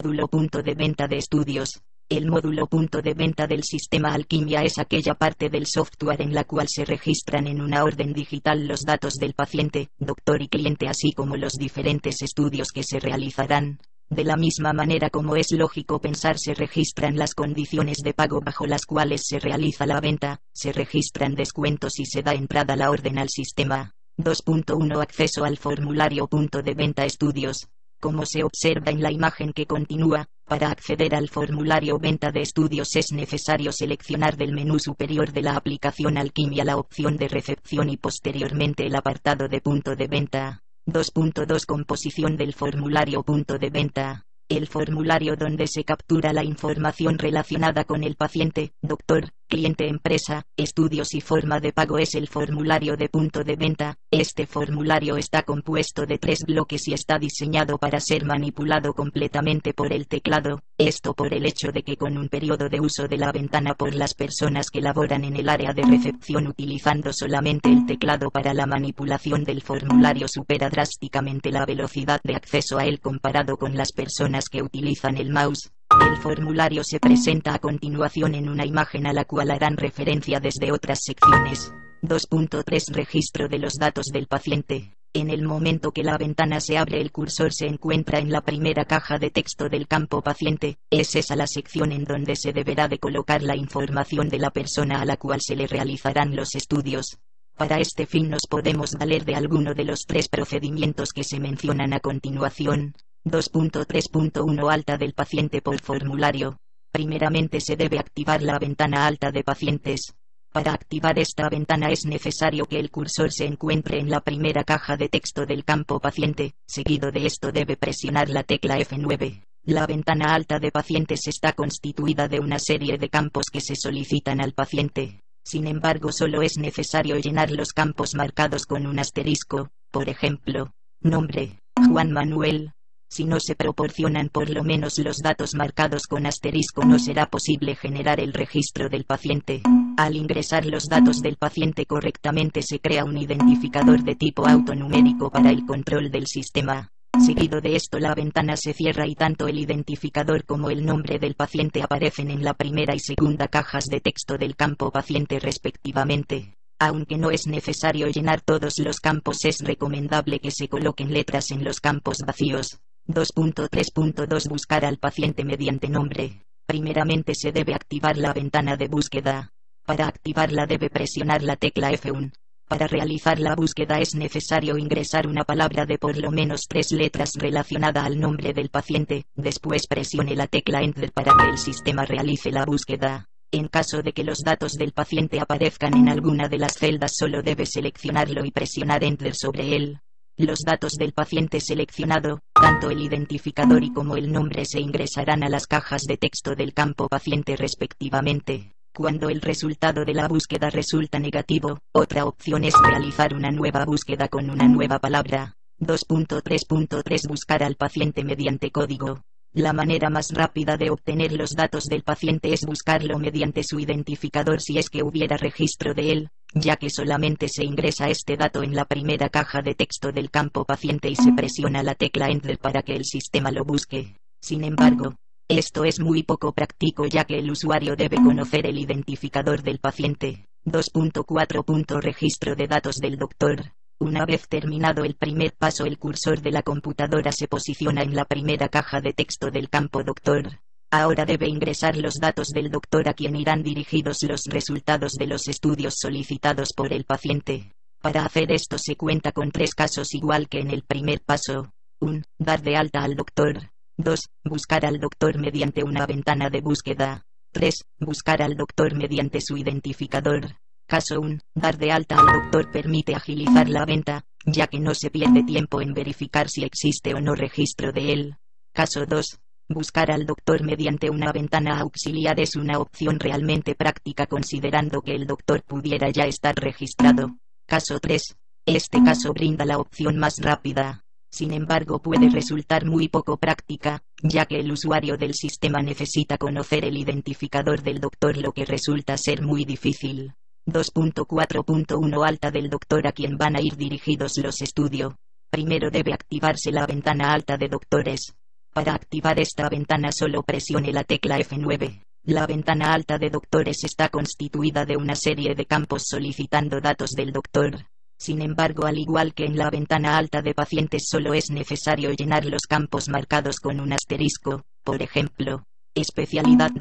Módulo punto de venta de estudios. El módulo punto de venta del sistema Alquimia es aquella parte del software en la cual se registran en una orden digital los datos del paciente, doctor y cliente, así como los diferentes estudios que se realizarán. De la misma manera como es lógico pensar, se registran las condiciones de pago bajo las cuales se realiza la venta, se registran descuentos y se da entrada la orden al sistema. 2.1 Acceso al formulario punto de venta estudios. Como se observa en la imagen que continúa, para acceder al formulario venta de estudios es necesario seleccionar del menú superior de la aplicación Alquimia la opción de recepción y posteriormente el apartado de punto de venta. 2.2 Composición del formulario punto de venta. El formulario donde se captura la información relacionada con el paciente, doctor, cliente, empresa, estudios y forma de pago es el formulario de punto de venta. Este formulario está compuesto de 3 bloques y está diseñado para ser manipulado completamente por el teclado, esto por el hecho de que con un periodo de uso de la ventana por las personas que laboran en el área de recepción utilizando solamente el teclado para la manipulación del formulario supera drásticamente la velocidad de acceso a él comparado con las personas que utilizan el mouse. El formulario se presenta a continuación en una imagen a la cual harán referencia desde otras secciones. 2.3 Registro de los datos del paciente. En el momento que la ventana se abre, el cursor se encuentra en la primera caja de texto del campo paciente. Es esa la sección en donde se deberá de colocar la información de la persona a la cual se le realizarán los estudios. Para este fin nos podemos valer de alguno de los 3 procedimientos que se mencionan a continuación. 2.3.1 Alta del paciente por formulario. Primeramente se debe activar la ventana alta de pacientes. Para activar esta ventana es necesario que el cursor se encuentre en la primera caja de texto del campo paciente, seguido de esto debe presionar la tecla F9. La ventana alta de pacientes está constituida de una serie de campos que se solicitan al paciente. Sin embargo, solo es necesario llenar los campos marcados con un asterisco, por ejemplo, nombre, Juan Manuel. Si no se proporcionan por lo menos los datos marcados con asterisco, no será posible generar el registro del paciente. Al ingresar los datos del paciente correctamente se crea un identificador de tipo autonumérico para el control del sistema. Seguido de esto la ventana se cierra y tanto el identificador como el nombre del paciente aparecen en la primera y segunda cajas de texto del campo paciente respectivamente. Aunque no es necesario llenar todos los campos, es recomendable que se coloquen letras en los campos vacíos. 2.3.2 Buscar al paciente mediante nombre. Primeramente se debe activar la ventana de búsqueda. Para activarla debe presionar la tecla F1. Para realizar la búsqueda es necesario ingresar una palabra de por lo menos 3 letras relacionada al nombre del paciente, después presione la tecla Enter para que el sistema realice la búsqueda. En caso de que los datos del paciente aparezcan en alguna de las celdas, solo debe seleccionarlo y presionar Enter sobre él. Los datos del paciente seleccionado, tanto el identificador y como el nombre, se ingresarán a las cajas de texto del campo paciente respectivamente. Cuando el resultado de la búsqueda resulta negativo, otra opción es realizar una nueva búsqueda con una nueva palabra. 2.3.3 Buscar al paciente mediante código. La manera más rápida de obtener los datos del paciente es buscarlo mediante su identificador si es que hubiera registro de él, ya que solamente se ingresa este dato en la primera caja de texto del campo paciente y se presiona la tecla Enter para que el sistema lo busque. Sin embargo, esto es muy poco práctico ya que el usuario debe conocer el identificador del paciente. 2.4. Registro de datos del doctor. Una vez terminado el primer paso, el cursor de la computadora se posiciona en la primera caja de texto del campo doctor. Ahora debe ingresar los datos del doctor a quien irán dirigidos los resultados de los estudios solicitados por el paciente. Para hacer esto se cuenta con 3 casos igual que en el primer paso. 1. Dar de alta al doctor. 2. Buscar al doctor mediante una ventana de búsqueda. 3. Buscar al doctor mediante su identificador. Caso 1. Dar de alta al doctor permite agilizar la venta, ya que no se pierde tiempo en verificar si existe o no registro de él. Caso 2. Buscar al doctor mediante una ventana auxiliar es una opción realmente práctica considerando que el doctor pudiera ya estar registrado. Caso 3. Este caso brinda la opción más rápida. Sin embargo, puede resultar muy poco práctica, ya que el usuario del sistema necesita conocer el identificador del doctor, lo que resulta ser muy difícil. 2.4.1 Alta del doctor a quien van a ir dirigidos los estudios. Primero debe activarse la ventana alta de doctores. Para activar esta ventana solo presione la tecla F9. La ventana alta de doctores está constituida de una serie de campos solicitando datos del doctor. Sin embargo, al igual que en la ventana alta de pacientes, solo es necesario llenar los campos marcados con un asterisco, por ejemplo, especialidad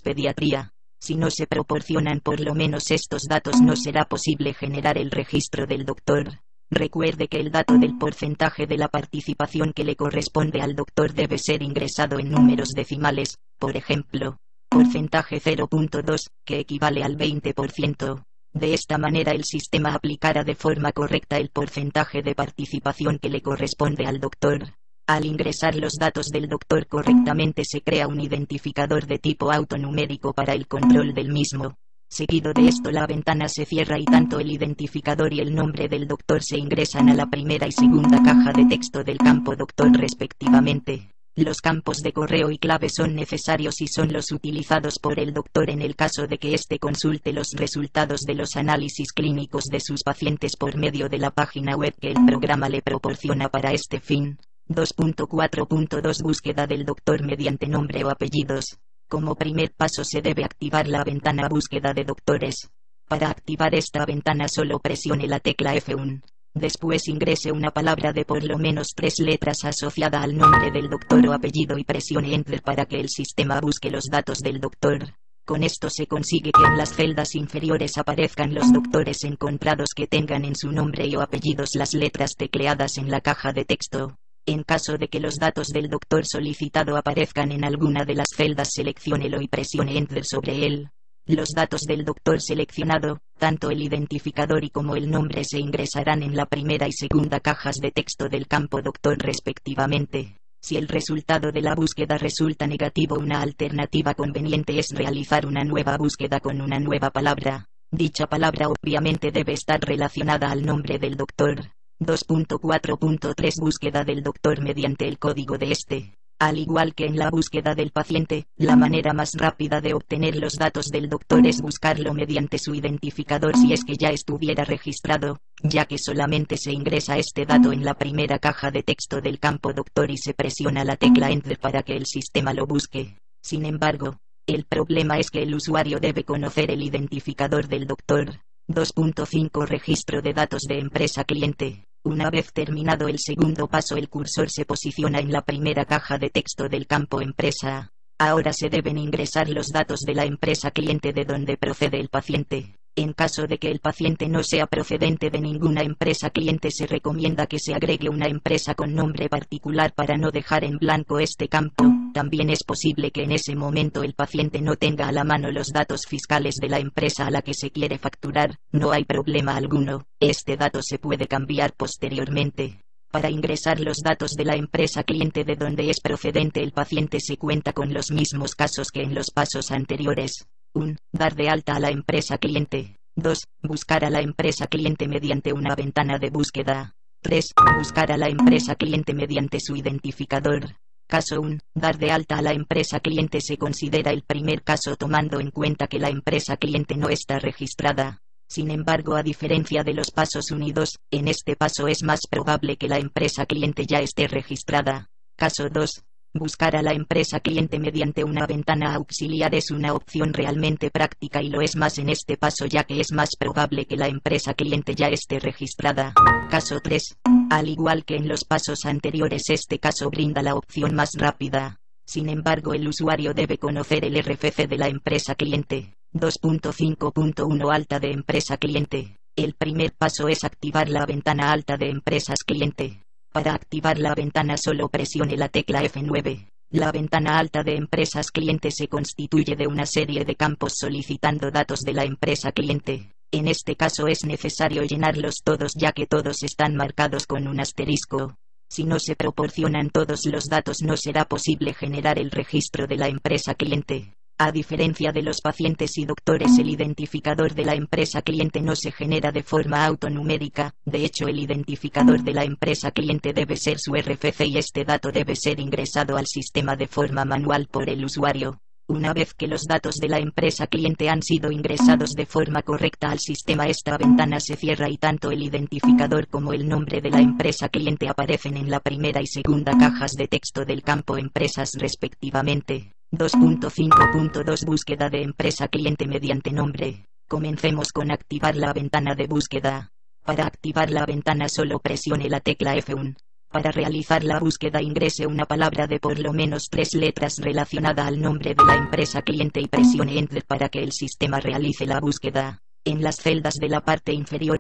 pediatría. Si no se proporcionan por lo menos estos datos, no será posible generar el registro del doctor. Recuerde que el dato del porcentaje de la participación que le corresponde al doctor debe ser ingresado en números decimales, por ejemplo, porcentaje 0.2, que equivale al 20%. De esta manera el sistema aplicará de forma correcta el porcentaje de participación que le corresponde al doctor. Al ingresar los datos del doctor correctamente se crea un identificador de tipo autonumérico para el control del mismo. Seguido de esto la ventana se cierra y tanto el identificador y el nombre del doctor se ingresan a la primera y segunda caja de texto del campo doctor respectivamente. Los campos de correo y clave son necesarios y son los utilizados por el doctor en el caso de que éste consulte los resultados de los análisis clínicos de sus pacientes por medio de la página web que el programa le proporciona para este fin. 2.4.2 Búsqueda del doctor mediante nombre o apellidos. Como primer paso se debe activar la ventana Búsqueda de doctores. Para activar esta ventana solo presione la tecla F1. Después ingrese una palabra de por lo menos 3 letras asociada al nombre del doctor o apellido y presione Enter para que el sistema busque los datos del doctor. Con esto se consigue que en las celdas inferiores aparezcan los doctores encontrados que tengan en su nombre y o apellidos las letras tecleadas en la caja de texto. En caso de que los datos del doctor solicitado aparezcan en alguna de las celdas, selecciónelo y presione Enter sobre él. Los datos del doctor seleccionado, tanto el identificador y como el nombre, se ingresarán en la primera y segunda cajas de texto del campo doctor respectivamente. Si el resultado de la búsqueda resulta negativo, una alternativa conveniente es realizar una nueva búsqueda con una nueva palabra. Dicha palabra obviamente debe estar relacionada al nombre del doctor. 2.4.3 Búsqueda del doctor mediante el código de este. Al igual que en la búsqueda del paciente, la manera más rápida de obtener los datos del doctor es buscarlo mediante su identificador si es que ya estuviera registrado, ya que solamente se ingresa este dato en la primera caja de texto del campo doctor y se presiona la tecla Enter para que el sistema lo busque. Sin embargo, el problema es que el usuario debe conocer el identificador del doctor. 2.5 Registro de datos de empresa cliente. Una vez terminado el segundo paso, el cursor se posiciona en la primera caja de texto del campo empresa. Ahora se deben ingresar los datos de la empresa cliente de donde procede el paciente. En caso de que el paciente no sea procedente de ninguna empresa cliente, se recomienda que se agregue una empresa con nombre particular para no dejar en blanco este campo. También es posible que en ese momento el paciente no tenga a la mano los datos fiscales de la empresa a la que se quiere facturar. No hay problema alguno, este dato se puede cambiar posteriormente. Para ingresar los datos de la empresa cliente de donde es procedente el paciente se cuenta con los mismos casos que en los pasos anteriores. 1. Dar de alta a la empresa cliente. 2. Buscar a la empresa cliente mediante una ventana de búsqueda. 3. Buscar a la empresa cliente mediante su identificador. Caso 1. Dar de alta a la empresa cliente se considera el primer caso tomando en cuenta que la empresa cliente no está registrada. Sin embargo, a diferencia de los pasos 1 y 2, en este paso es más probable que la empresa cliente ya esté registrada. Caso 2. Buscar a la empresa cliente mediante una ventana auxiliar es una opción realmente práctica y lo es más en este paso ya que es más probable que la empresa cliente ya esté registrada. Caso 3. Al igual que en los pasos anteriores, este caso brinda la opción más rápida. Sin embargo, el usuario debe conocer el RFC de la empresa cliente. 2.5.1 Alta de empresa cliente. El primer paso es activar la ventana alta de empresas cliente. Para activar la ventana solo presione la tecla F9. La ventana alta de empresas cliente se constituye de una serie de campos solicitando datos de la empresa cliente. En este caso es necesario llenarlos todos ya que todos están marcados con un asterisco. Si no se proporcionan todos los datos no será posible generar el registro de la empresa cliente. A diferencia de los pacientes y doctores, el identificador de la empresa cliente no se genera de forma autonumérica. De hecho, el identificador de la empresa cliente debe ser su RFC y este dato debe ser ingresado al sistema de forma manual por el usuario. Una vez que los datos de la empresa cliente han sido ingresados de forma correcta al sistema, esta ventana se cierra y tanto el identificador como el nombre de la empresa cliente aparecen en la primera y segunda cajas de texto del campo empresas respectivamente. 2.5.2 Búsqueda de empresa cliente mediante nombre. Comencemos con activar la ventana de búsqueda. Para activar la ventana solo presione la tecla F1. Para realizar la búsqueda ingrese una palabra de por lo menos 3 letras relacionada al nombre de la empresa cliente y presione Enter para que el sistema realice la búsqueda. En las celdas de la parte inferior